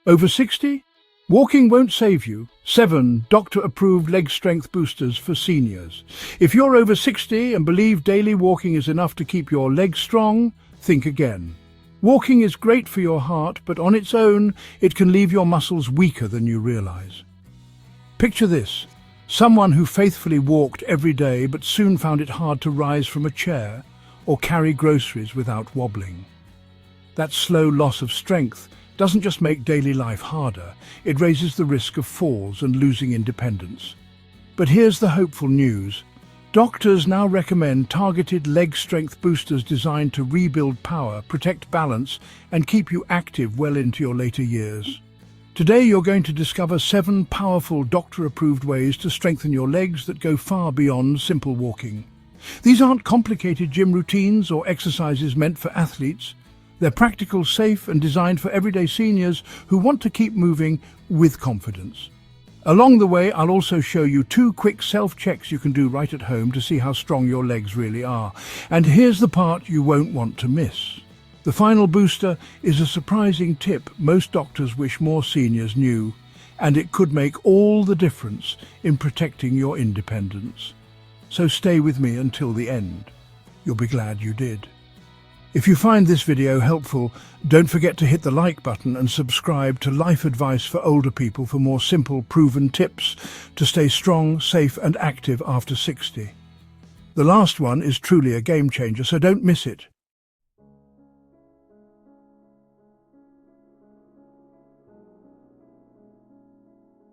Over 60? Walking won't save you. 7 doctor-approved leg strength boosters for seniors. If you're over 60 and believe daily walking is enough to keep your legs strong, think again. Walking is great for your heart, but on its own, it can leave your muscles weaker than you realize. Picture this: someone who faithfully walked every day but soon found it hard to rise from a chair or carry groceries without wobbling. That slow loss of strength doesn't just make daily life harder, it raises the risk of falls and losing independence. But here's the hopeful news. Doctors now recommend targeted leg strength boosters designed to rebuild power, protect balance, and keep you active well into your later years. Today you're going to discover 7 powerful doctor-approved ways to strengthen your legs that go far beyond simple walking. These aren't complicated gym routines or exercises meant for athletes. They're practical, safe, and designed for everyday seniors who want to keep moving with confidence. Along the way, I'll also show you 2 quick self-checks you can do right at home to see how strong your legs really are. And here's the part you won't want to miss. The final booster is a surprising tip most doctors wish more seniors knew, and it could make all the difference in protecting your independence. So stay with me until the end. You'll be glad you did. If you find this video helpful, don't forget to hit the like button and subscribe to Life Advice for Older People for more simple, proven tips to stay strong, safe and active after 60. The last one is truly a game changer, so don't miss it.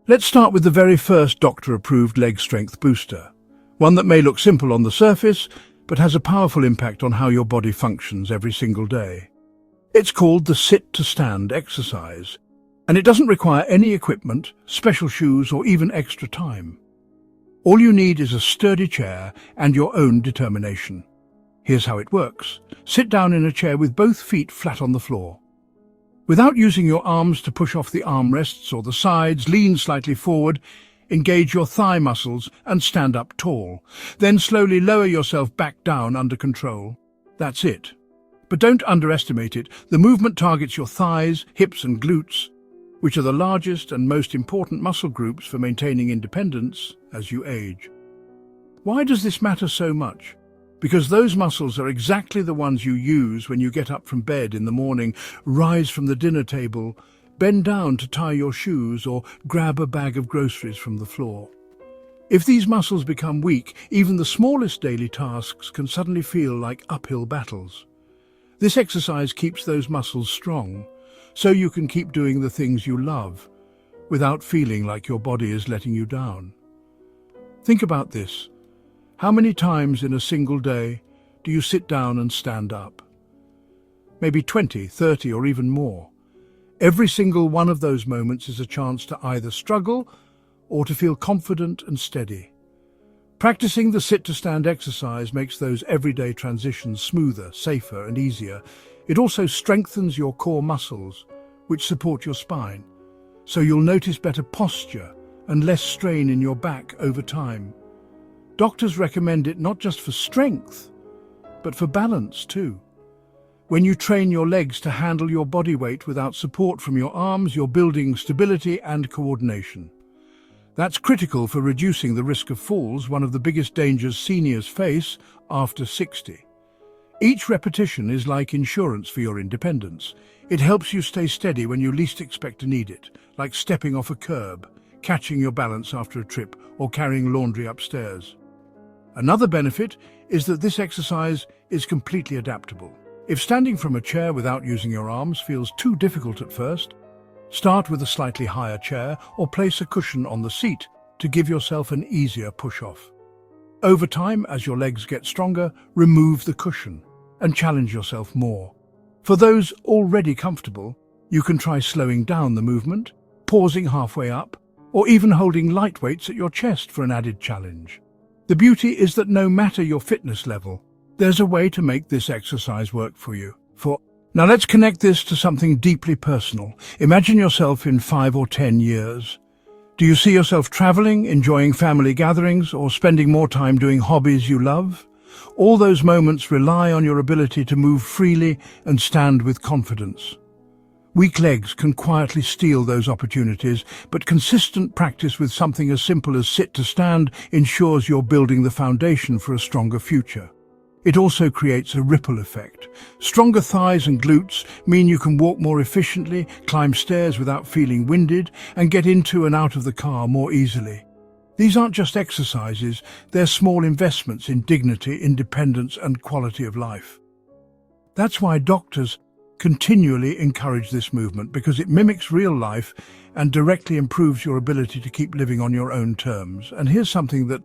Let's start with the very first doctor-approved leg strength booster. One that may look simple on the surface, but has a powerful impact on how your body functions every single day. It's called the sit-to-stand exercise, and it doesn't require any equipment, special shoes, or even extra time. All you need is a sturdy chair and your own determination. Here's how it works. Sit down in a chair with both feet flat on the floor. Without using your arms to push off the armrests or the sides, lean slightly forward, engage your thigh muscles and stand up tall. Then slowly lower yourself back down under control. That's it. But don't underestimate it. The movement targets your thighs, hips and glutes, which are the largest and most important muscle groups for maintaining independence as you age. Why does this matter so much? Because those muscles are exactly the ones you use when you get up from bed in the morning, rise from the dinner table, bend down to tie your shoes, or grab a bag of groceries from the floor. If these muscles become weak, even the smallest daily tasks can suddenly feel like uphill battles. This exercise keeps those muscles strong, so you can keep doing the things you love, without feeling like your body is letting you down. Think about this. How many times in a single day do you sit down and stand up? Maybe 20, 30, or even more. Every single one of those moments is a chance to either struggle or to feel confident and steady. Practicing the sit-to-stand exercise makes those everyday transitions smoother, safer, and easier. It also strengthens your core muscles, which support your spine, so you'll notice better posture and less strain in your back over time. Doctors recommend it not just for strength, but for balance too. When you train your legs to handle your body weight without support from your arms, you're building stability and coordination. That's critical for reducing the risk of falls, one of the biggest dangers seniors face after 60. Each repetition is like insurance for your independence. It helps you stay steady when you least expect to need it, like stepping off a curb, catching your balance after a trip, or carrying laundry upstairs. Another benefit is that this exercise is completely adaptable. If standing from a chair without using your arms feels too difficult at first, start with a slightly higher chair or place a cushion on the seat to give yourself an easier push-off. Over time, as your legs get stronger, remove the cushion and challenge yourself more. For those already comfortable, you can try slowing down the movement, pausing halfway up, or even holding light weights at your chest for an added challenge. The beauty is that no matter your fitness level, there's a way to make this exercise work for you. Now let's connect this to something deeply personal. Imagine yourself in 5 or 10 years. Do you see yourself traveling, enjoying family gatherings, or spending more time doing hobbies you love? All those moments rely on your ability to move freely and stand with confidence. Weak legs can quietly steal those opportunities, but consistent practice with something as simple as sit to stand ensures you're building the foundation for a stronger future. It also creates a ripple effect. Stronger thighs and glutes mean you can walk more efficiently, climb stairs without feeling winded, and get into and out of the car more easily. These aren't just exercises, they're small investments in dignity, independence, and quality of life. That's why doctors continually encourage this movement, because it mimics real life and directly improves your ability to keep living on your own terms. And here's something that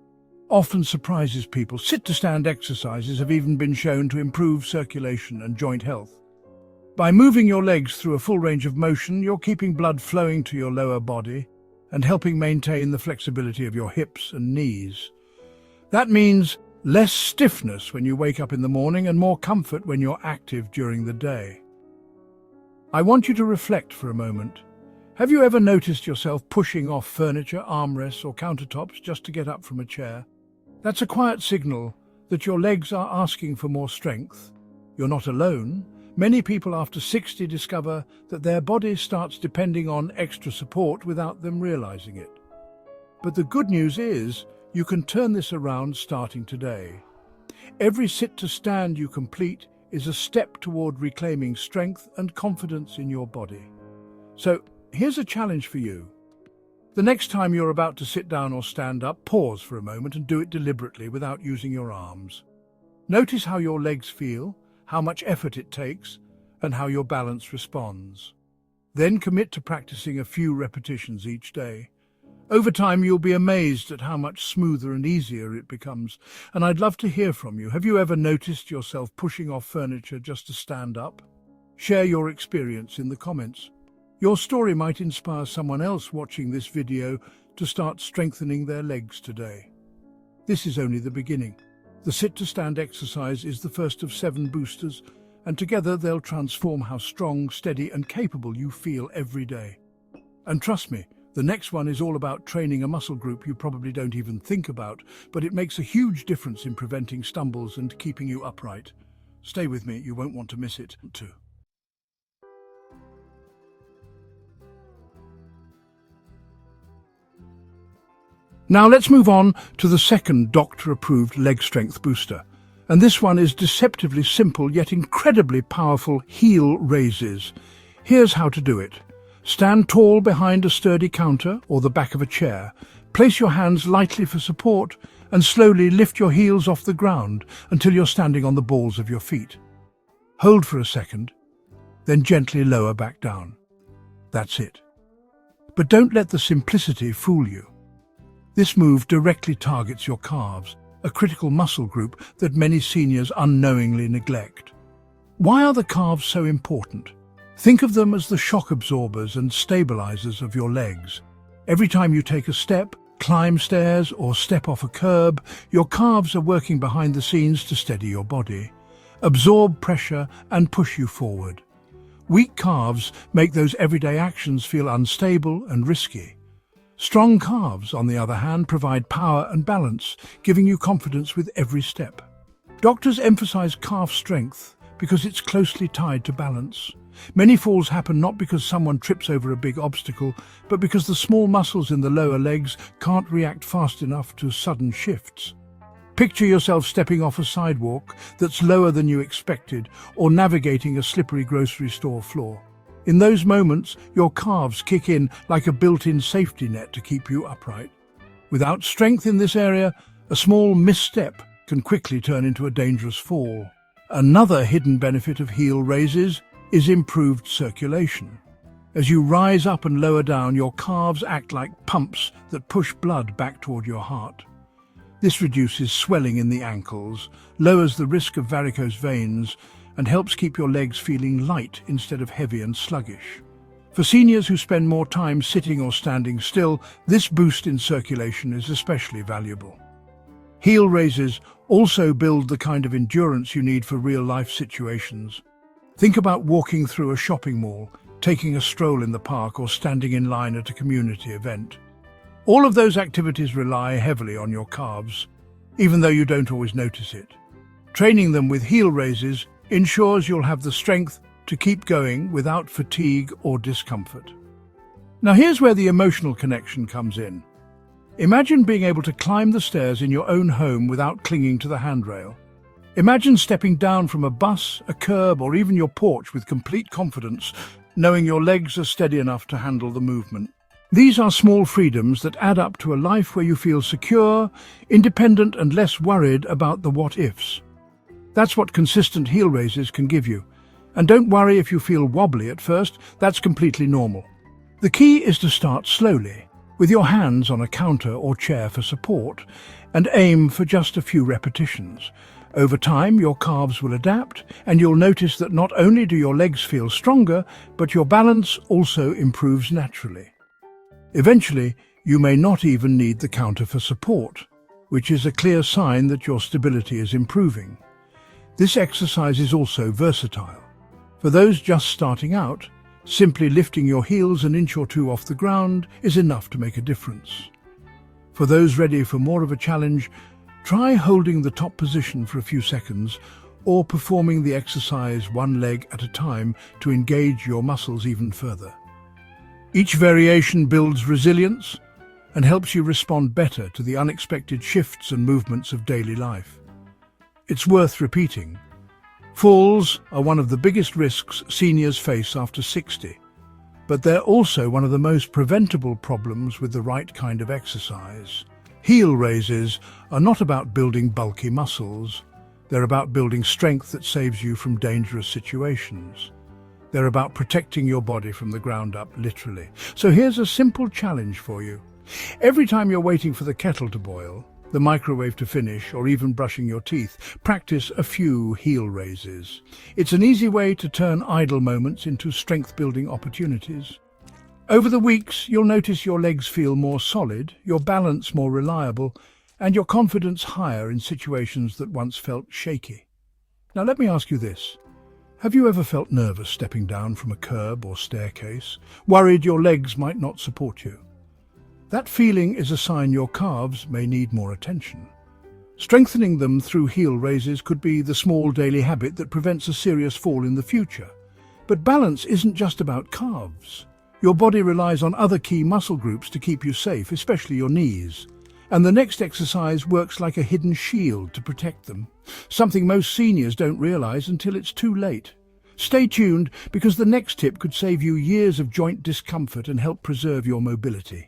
often surprises people. Sit-to-stand exercises have even been shown to improve circulation and joint health. By moving your legs through a full range of motion, you're keeping blood flowing to your lower body and helping maintain the flexibility of your hips and knees. That means less stiffness when you wake up in the morning and more comfort when you're active during the day. I want you to reflect for a moment. Have you ever noticed yourself pushing off furniture, armrests, or countertops just to get up from a chair? That's a quiet signal that your legs are asking for more strength. You're not alone. Many people after 60 discover that their body starts depending on extra support without them realizing it. But the good news is, you can turn this around starting today. Every sit-to-stand you complete is a step toward reclaiming strength and confidence in your body. So, here's a challenge for you. The next time you're about to sit down or stand up, pause for a moment and do it deliberately without using your arms. Notice how your legs feel, how much effort it takes, and how your balance responds. Then commit to practicing a few repetitions each day. Over time, you'll be amazed at how much smoother and easier it becomes. And I'd love to hear from you. Have you ever noticed yourself pushing off furniture just to stand up? Share your experience in the comments. Your story might inspire someone else watching this video to start strengthening their legs today. This is only the beginning. The sit-to-stand exercise is the first of 7 boosters, and together they'll transform how strong, steady, and capable you feel every day. And trust me, the next one is all about training a muscle group you probably don't even think about, but it makes a huge difference in preventing stumbles and keeping you upright. Stay with me, you won't want to miss it too. Now let's move on to the second doctor-approved leg strength booster. And this one is deceptively simple yet incredibly powerful heel raises. Here's how to do it. Stand tall behind a sturdy counter or the back of a chair. Place your hands lightly for support and slowly lift your heels off the ground until you're standing on the balls of your feet. Hold for a second, then gently lower back down. That's it. But don't let the simplicity fool you. This move directly targets your calves, a critical muscle group that many seniors unknowingly neglect. Why are the calves so important? Think of them as the shock absorbers and stabilizers of your legs. Every time you take a step, climb stairs, or step off a curb, your calves are working behind the scenes to steady your body, absorb pressure, and push you forward. Weak calves make those everyday actions feel unstable and risky. Strong calves, on the other hand, provide power and balance, giving you confidence with every step. Doctors emphasize calf strength because it's closely tied to balance. Many falls happen not because someone trips over a big obstacle, but because the small muscles in the lower legs can't react fast enough to sudden shifts. Picture yourself stepping off a sidewalk that's lower than you expected, or navigating a slippery grocery store floor. In those moments, your calves kick in like a built-in safety net to keep you upright. Without strength in this area, a small misstep can quickly turn into a dangerous fall. Another hidden benefit of heel raises is improved circulation. As you rise up and lower down, your calves act like pumps that push blood back toward your heart. This reduces swelling in the ankles, lowers the risk of varicose veins, and helps keep your legs feeling light instead of heavy and sluggish. For seniors who spend more time sitting or standing still, this boost in circulation is especially valuable. Heel raises also build the kind of endurance you need for real-life situations. Think about walking through a shopping mall, taking a stroll in the park, or standing in line at a community event. All of those activities rely heavily on your calves, even though you don't always notice it. Training them with heel raises ensures you'll have the strength to keep going without fatigue or discomfort. Now here's where the emotional connection comes in. Imagine being able to climb the stairs in your own home without clinging to the handrail. Imagine stepping down from a bus, a curb, or even your porch with complete confidence, knowing your legs are steady enough to handle the movement. These are small freedoms that add up to a life where you feel secure, independent, and less worried about the what-ifs. That's what consistent heel raises can give you. And don't worry if you feel wobbly at first, that's completely normal. The key is to start slowly, with your hands on a counter or chair for support, and aim for just a few repetitions. Over time, your calves will adapt, and you'll notice that not only do your legs feel stronger, but your balance also improves naturally. Eventually, you may not even need the counter for support, which is a clear sign that your stability is improving. This exercise is also versatile. For those just starting out, simply lifting your heels an inch or two off the ground is enough to make a difference. For those ready for more of a challenge, try holding the top position for a few seconds or performing the exercise one leg at a time to engage your muscles even further. Each variation builds resilience and helps you respond better to the unexpected shifts and movements of daily life. It's worth repeating. Falls are one of the biggest risks seniors face after 60, but they're also one of the most preventable problems with the right kind of exercise. Heel raises are not about building bulky muscles. They're about building strength that saves you from dangerous situations. They're about protecting your body from the ground up, literally. So here's a simple challenge for you. Every time you're waiting for the kettle to boil, the microwave to finish, or even brushing your teeth, practice a few heel raises. It's an easy way to turn idle moments into strength-building opportunities. Over the weeks, you'll notice your legs feel more solid, your balance more reliable, and your confidence higher in situations that once felt shaky. Now let me ask you this. Have you ever felt nervous stepping down from a curb or staircase, worried your legs might not support you? That feeling is a sign your calves may need more attention. Strengthening them through heel raises could be the small daily habit that prevents a serious fall in the future. But balance isn't just about calves. Your body relies on other key muscle groups to keep you safe, especially your knees. And the next exercise works like a hidden shield to protect them, something most seniors don't realize until it's too late. Stay tuned, because the next tip could save you years of joint discomfort and help preserve your mobility.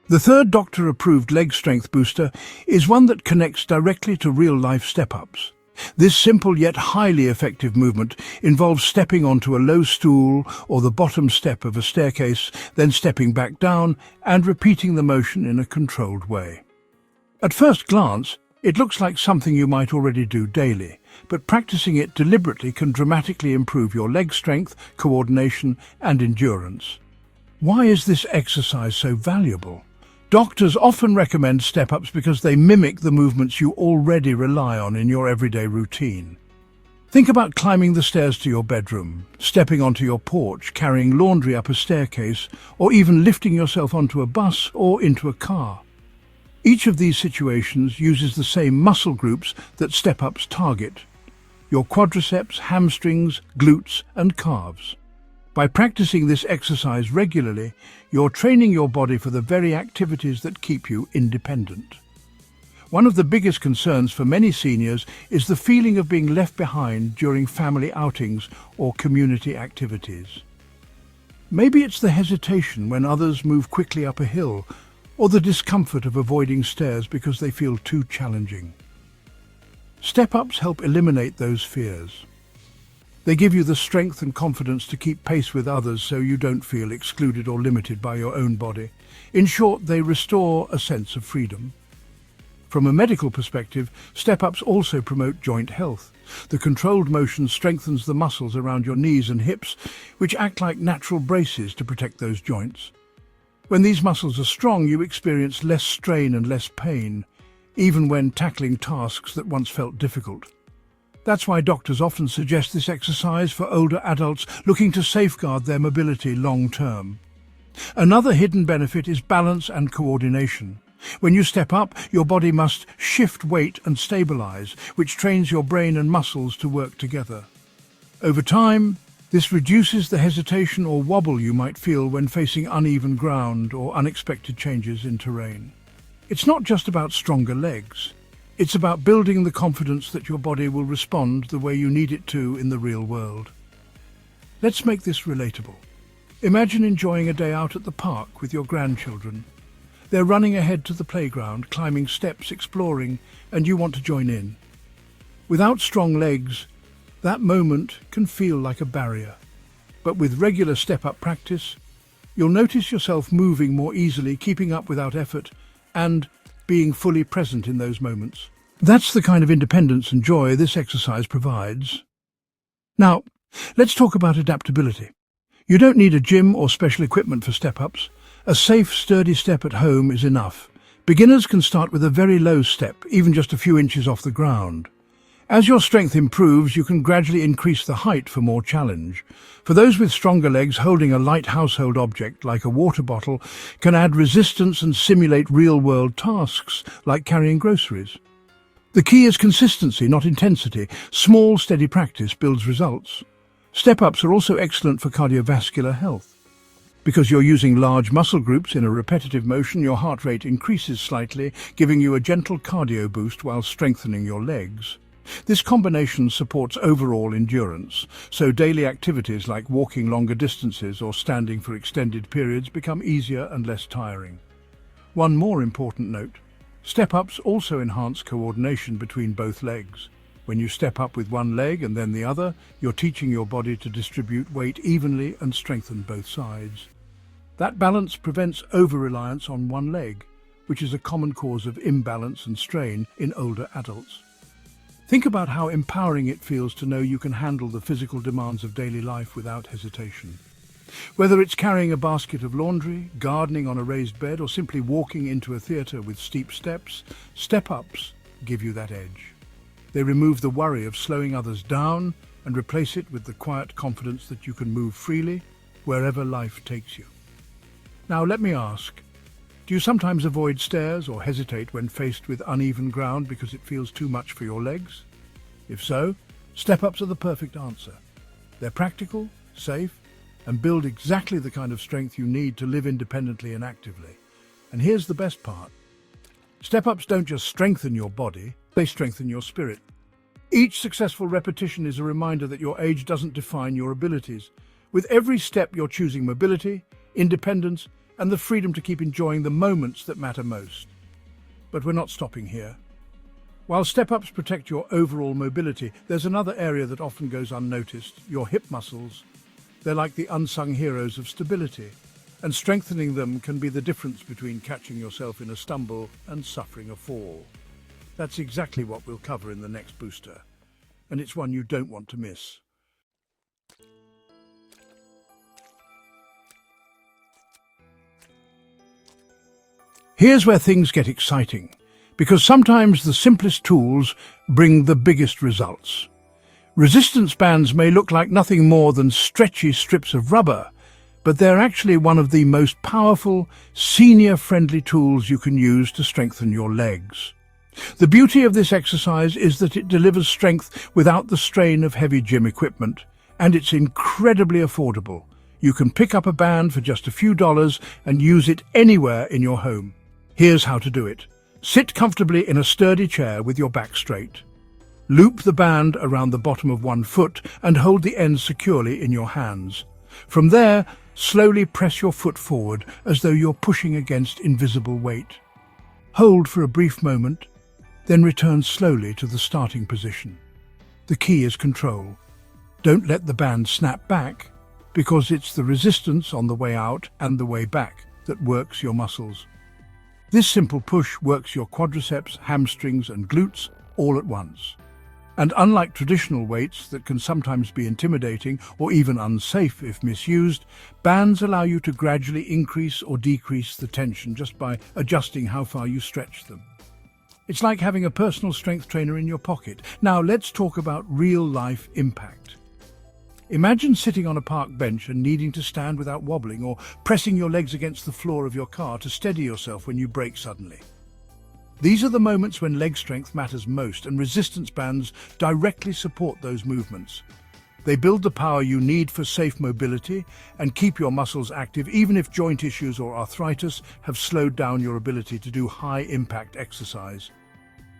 The third doctor-approved leg strength booster is one that connects directly to real-life step-ups. This simple yet highly effective movement involves stepping onto a low stool or the bottom step of a staircase, then stepping back down and repeating the motion in a controlled way. At first glance, it looks like something you might already do daily, but practicing it deliberately can dramatically improve your leg strength, coordination, and endurance. Why is this exercise so valuable? Doctors often recommend step-ups because they mimic the movements you already rely on in your everyday routine. Think about climbing the stairs to your bedroom, stepping onto your porch, carrying laundry up a staircase, or even lifting yourself onto a bus or into a car. Each of these situations uses the same muscle groups that step-ups target: your quadriceps, hamstrings, glutes, and calves. By practicing this exercise regularly, you're training your body for the very activities that keep you independent. One of the biggest concerns for many seniors is the feeling of being left behind during family outings or community activities. Maybe it's the hesitation when others move quickly up a hill, or the discomfort of avoiding stairs because they feel too challenging. Step-ups help eliminate those fears. They give you the strength and confidence to keep pace with others so you don't feel excluded or limited by your own body. In short, they restore a sense of freedom. From a medical perspective, step-ups also promote joint health. The controlled motion strengthens the muscles around your knees and hips, which act like natural braces to protect those joints. When these muscles are strong, you experience less strain and less pain, even when tackling tasks that once felt difficult. That's why doctors often suggest this exercise for older adults looking to safeguard their mobility long-term. Another hidden benefit is balance and coordination. When you step up, your body must shift weight and stabilize, which trains your brain and muscles to work together. Over time, this reduces the hesitation or wobble you might feel when facing uneven ground or unexpected changes in terrain. It's not just about stronger legs. It's about building the confidence that your body will respond the way you need it to in the real world. Let's make this relatable. Imagine enjoying a day out at the park with your grandchildren. They're running ahead to the playground, climbing steps, exploring, and you want to join in. Without strong legs, that moment can feel like a barrier. But with regular step-up practice, you'll notice yourself moving more easily, keeping up without effort, and being fully present in those moments. That's the kind of independence and joy this exercise provides. Now, let's talk about adaptability. You don't need a gym or special equipment for step-ups. A safe, sturdy step at home is enough. Beginners can start with a very low step, even just a few inches off the ground. As your strength improves, you can gradually increase the height for more challenge. For those with stronger legs, holding a light household object like a water bottle can add resistance and simulate real-world tasks like carrying groceries. The key is consistency, not intensity. Small, steady practice builds results. Step-ups are also excellent for cardiovascular health. Because you're using large muscle groups in a repetitive motion, your heart rate increases slightly, giving you a gentle cardio boost while strengthening your legs. This combination supports overall endurance, so daily activities like walking longer distances or standing for extended periods become easier and less tiring. One more important note: step-ups also enhance coordination between both legs. When you step up with one leg and then the other, you're teaching your body to distribute weight evenly and strengthen both sides. That balance prevents over-reliance on one leg, which is a common cause of imbalance and strain in older adults. Think about how empowering it feels to know you can handle the physical demands of daily life without hesitation. Whether it's carrying a basket of laundry, gardening on a raised bed, or simply walking into a theatre with steep steps, step-ups give you that edge. They remove the worry of slowing others down and replace it with the quiet confidence that you can move freely wherever life takes you. Now let me ask, do you sometimes avoid stairs or hesitate when faced with uneven ground because it feels too much for your legs? If so, step-ups are the perfect answer. They're practical, safe, and build exactly the kind of strength you need to live independently and actively. And here's the best part. Step-ups don't just strengthen your body, they strengthen your spirit. Each successful repetition is a reminder that your age doesn't define your abilities. With every step, you're choosing mobility, independence, and the freedom to keep enjoying the moments that matter most. But we're not stopping here. While step-ups protect your overall mobility, there's another area that often goes unnoticed: your hip muscles. They're like the unsung heroes of stability, and strengthening them can be the difference between catching yourself in a stumble and suffering a fall. That's exactly what we'll cover in the next booster, and it's one you don't want to miss. Here's where things get exciting, because sometimes the simplest tools bring the biggest results. Resistance bands may look like nothing more than stretchy strips of rubber, but they're actually one of the most powerful, senior-friendly tools you can use to strengthen your legs. The beauty of this exercise is that it delivers strength without the strain of heavy gym equipment, and it's incredibly affordable. You can pick up a band for just a few dollars and use it anywhere in your home. Here's how to do it. Sit comfortably in a sturdy chair with your back straight. Loop the band around the bottom of one foot and hold the end securely in your hands. From there, slowly press your foot forward as though you're pushing against invisible weight. Hold for a brief moment, then return slowly to the starting position. The key is control. Don't let the band snap back, because it's the resistance on the way out and the way back that works your muscles. This simple push works your quadriceps, hamstrings, and glutes all at once. And unlike traditional weights that can sometimes be intimidating or even unsafe if misused, bands allow you to gradually increase or decrease the tension just by adjusting how far you stretch them. It's like having a personal strength trainer in your pocket. Now let's talk about real-life impact. Imagine sitting on a park bench and needing to stand without wobbling, or pressing your legs against the floor of your car to steady yourself when you brake suddenly. These are the moments when leg strength matters most, and resistance bands directly support those movements. They build the power you need for safe mobility and keep your muscles active even if joint issues or arthritis have slowed down your ability to do high-impact exercise.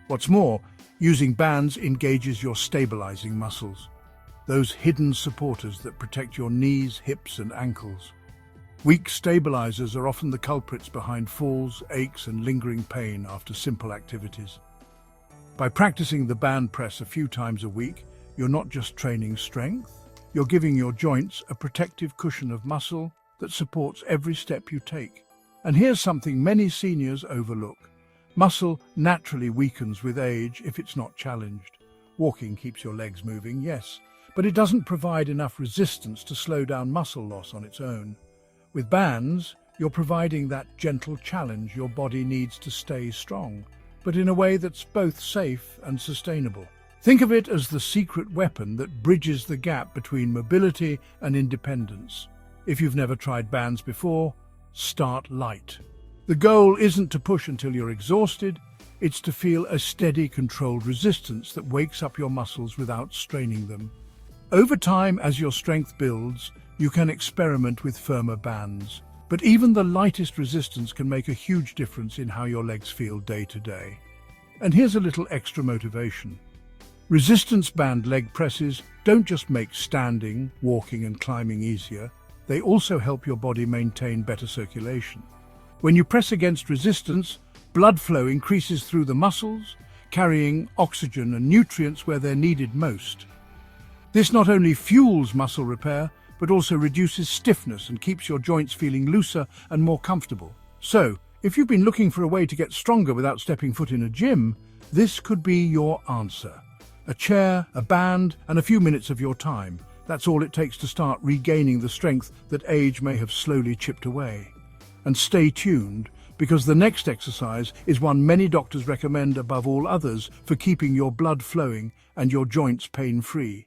What's more, using bands engages your stabilizing muscles, those hidden supporters that protect your knees, hips, and ankles. Weak stabilizers are often the culprits behind falls, aches, and lingering pain after simple activities. By practicing the band press a few times a week, you're not just training strength, you're giving your joints a protective cushion of muscle that supports every step you take. And here's something many seniors overlook. Muscle naturally weakens with age if it's not challenged. Walking keeps your legs moving, yes, but it doesn't provide enough resistance to slow down muscle loss on its own. With bands, you're providing that gentle challenge your body needs to stay strong, but in a way that's both safe and sustainable. Think of it as the secret weapon that bridges the gap between mobility and independence. If you've never tried bands before, start light. The goal isn't to push until you're exhausted, it's to feel a steady, controlled resistance that wakes up your muscles without straining them. Over time, as your strength builds, you can experiment with firmer bands. But even the lightest resistance can make a huge difference in how your legs feel day to day. And here's a little extra motivation. Resistance band leg presses don't just make standing, walking, and climbing easier, they also help your body maintain better circulation. When you press against resistance, blood flow increases through the muscles, carrying oxygen and nutrients where they're needed most. This not only fuels muscle repair, but also reduces stiffness and keeps your joints feeling looser and more comfortable. So, if you've been looking for a way to get stronger without stepping foot in a gym, this could be your answer. A chair, a band, and a few minutes of your time. That's all it takes to start regaining the strength that age may have slowly chipped away. And stay tuned, because the next exercise is one many doctors recommend above all others for keeping your blood flowing and your joints pain-free.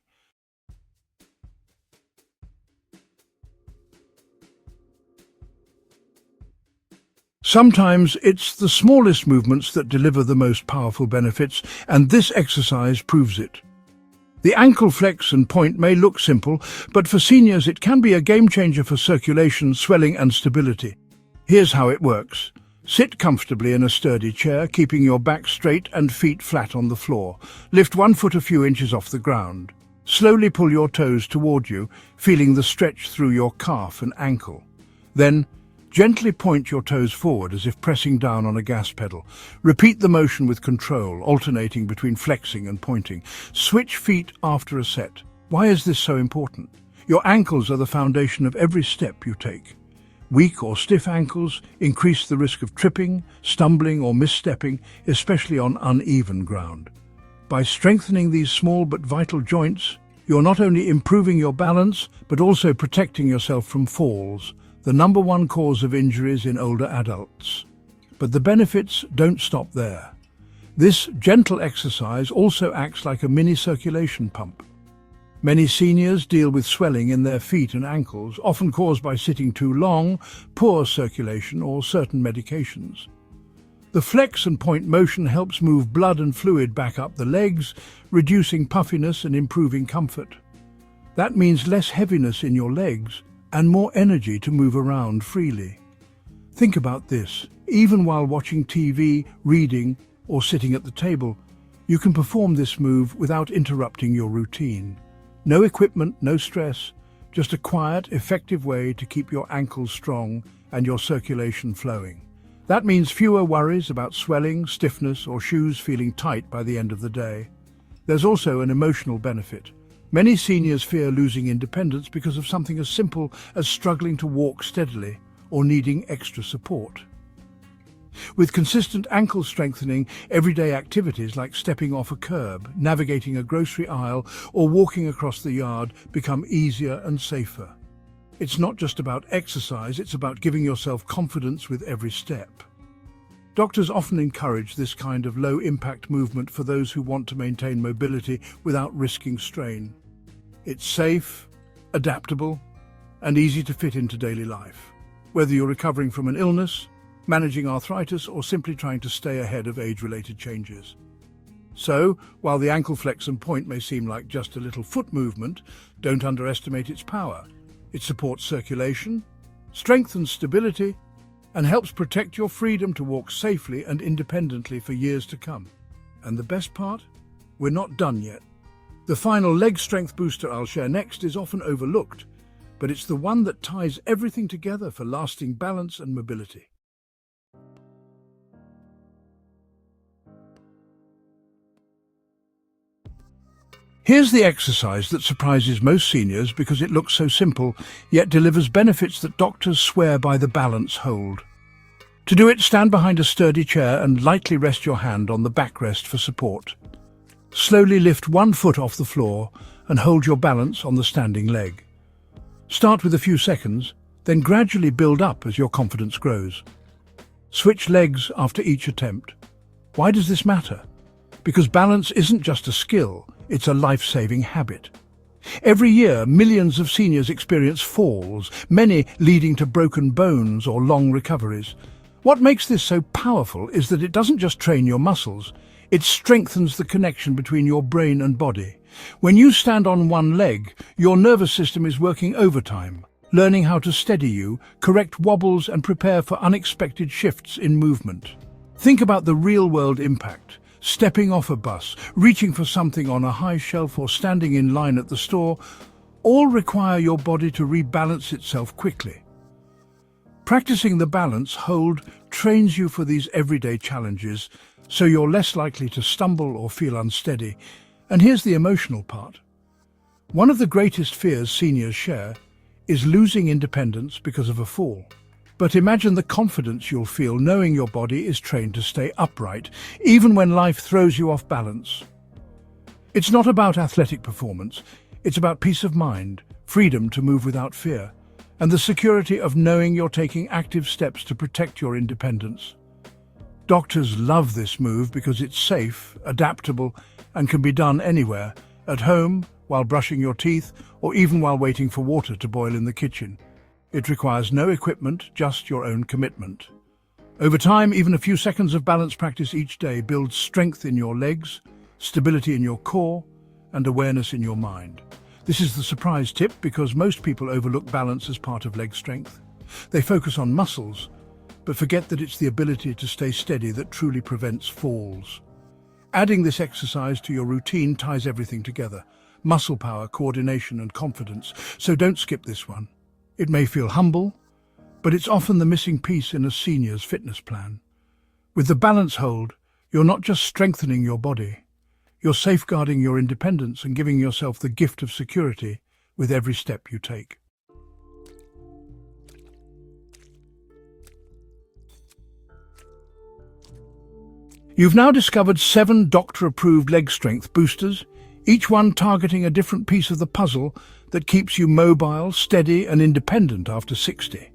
Sometimes it's the smallest movements that deliver the most powerful benefits, and this exercise proves it. The ankle flex and point may look simple, but for seniors it can be a game changer for circulation, swelling and stability. Here's how it works. Sit comfortably in a sturdy chair, keeping your back straight and feet flat on the floor. Lift one foot a few inches off the ground. Slowly pull your toes toward you, feeling the stretch through your calf and ankle. Then, gently point your toes forward as if pressing down on a gas pedal. Repeat the motion with control, alternating between flexing and pointing. Switch feet after a set. Why is this so important? Your ankles are the foundation of every step you take. Weak or stiff ankles increase the risk of tripping, stumbling or misstepping, especially on uneven ground. By strengthening these small but vital joints, you're not only improving your balance, but also protecting yourself from falls, the number one cause of injuries in older adults. But the benefits don't stop there. This gentle exercise also acts like a mini circulation pump. Many seniors deal with swelling in their feet and ankles, often caused by sitting too long, poor circulation, or certain medications. The flex and point motion helps move blood and fluid back up the legs, reducing puffiness and improving comfort. That means less heaviness in your legs and more energy to move around freely. Think about this. Even while watching TV, reading, or sitting at the table, you can perform this move without interrupting your routine. No equipment, no stress, just a quiet, effective way to keep your ankles strong and your circulation flowing. That means fewer worries about swelling, stiffness, or shoes feeling tight by the end of the day. There's also an emotional benefit. Many seniors fear losing independence because of something as simple as struggling to walk steadily or needing extra support. With consistent ankle strengthening, everyday activities like stepping off a curb, navigating a grocery aisle, or walking across the yard become easier and safer. It's not just about exercise, it's about giving yourself confidence with every step. Doctors often encourage this kind of low-impact movement for those who want to maintain mobility without risking strain. It's safe, adaptable, and easy to fit into daily life, whether you're recovering from an illness, managing arthritis, or simply trying to stay ahead of age-related changes. So, while the ankle flex and point may seem like just a little foot movement, don't underestimate its power. It supports circulation, strengthens stability, and helps protect your freedom to walk safely and independently for years to come. And the best part? We're not done yet. The final leg strength booster I'll share next is often overlooked, but it's the one that ties everything together for lasting balance and mobility. Here's the exercise that surprises most seniors because it looks so simple, yet delivers benefits that doctors swear by: the balance hold. To do it, stand behind a sturdy chair and lightly rest your hand on the backrest for support. Slowly lift one foot off the floor and hold your balance on the standing leg. Start with a few seconds, then gradually build up as your confidence grows. Switch legs after each attempt. Why does this matter? Because balance isn't just a skill, it's a life-saving habit. Every year, millions of seniors experience falls, many leading to broken bones or long recoveries. What makes this so powerful is that it doesn't just train your muscles, it strengthens the connection between your brain and body. When you stand on one leg, your nervous system is working overtime, learning how to steady you, correct wobbles, and prepare for unexpected shifts in movement. Think about the real-world impact. Stepping off a bus, reaching for something on a high shelf, or standing in line at the store, all require your body to rebalance itself quickly. Practicing the balance hold trains you for these everyday challenges, so you're less likely to stumble or feel unsteady. And here's the emotional part. One of the greatest fears seniors share is losing independence because of a fall. But imagine the confidence you'll feel knowing your body is trained to stay upright, even when life throws you off balance. It's not about athletic performance, it's about peace of mind, freedom to move without fear, and the security of knowing you're taking active steps to protect your independence. Doctors love this move because it's safe, adaptable, and can be done anywhere, at home, while brushing your teeth, or even while waiting for water to boil in the kitchen. It requires no equipment, just your own commitment. Over time, even a few seconds of balance practice each day builds strength in your legs, stability in your core, and awareness in your mind. This is the surprise tip because most people overlook balance as part of leg strength. They focus on muscles, but forget that it's the ability to stay steady that truly prevents falls. Adding this exercise to your routine ties everything together: muscle power, coordination, and confidence. So don't skip this one. It may feel humble, but it's often the missing piece in a senior's fitness plan. With the balance hold, you're not just strengthening your body, you're safeguarding your independence and giving yourself the gift of security with every step you take. You've now discovered 7 doctor-approved leg strength boosters, each one targeting a different piece of the puzzle that keeps you mobile, steady, and independent after 60.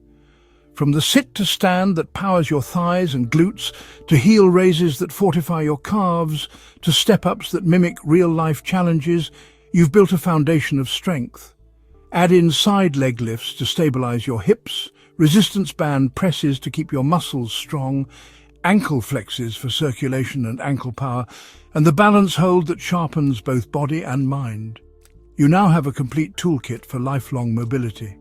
From the sit to stand that powers your thighs and glutes, to heel raises that fortify your calves, to step-ups that mimic real-life challenges, you've built a foundation of strength. Add in side leg lifts to stabilize your hips, resistance band presses to keep your muscles strong, ankle flexes for circulation and ankle power, and the balance hold that sharpens both body and mind. You now have a complete toolkit for lifelong mobility.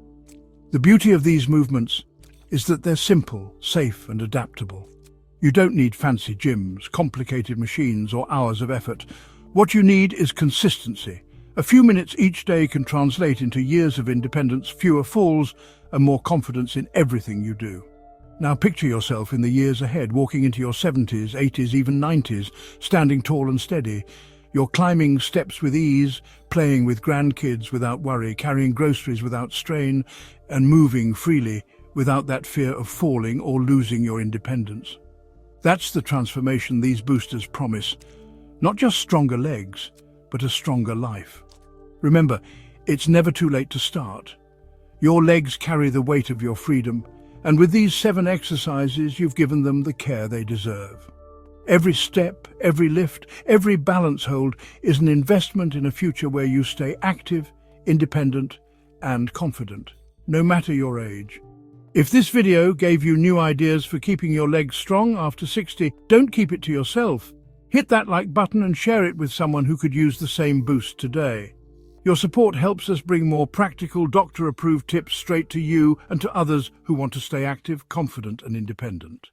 The beauty of these movements is that they're simple, safe, and adaptable. You don't need fancy gyms, complicated machines, or hours of effort. What you need is consistency. A few minutes each day can translate into years of independence, fewer falls, and more confidence in everything you do. Now picture yourself in the years ahead, walking into your 70s, 80s, even 90s, standing tall and steady. You're climbing steps with ease, playing with grandkids without worry, carrying groceries without strain, and moving freely without that fear of falling or losing your independence. That's the transformation these boosters promise. Not just stronger legs, but a stronger life. Remember, it's never too late to start. Your legs carry the weight of your freedom, and with these 7 exercises, you've given them the care they deserve. Every step, every lift, every balance hold is an investment in a future where you stay active, independent, and confident, no matter your age. If this video gave you new ideas for keeping your legs strong after 60, don't keep it to yourself. Hit that like button and share it with someone who could use the same boost today. Your support helps us bring more practical, doctor-approved tips straight to you and to others who want to stay active, confident and independent.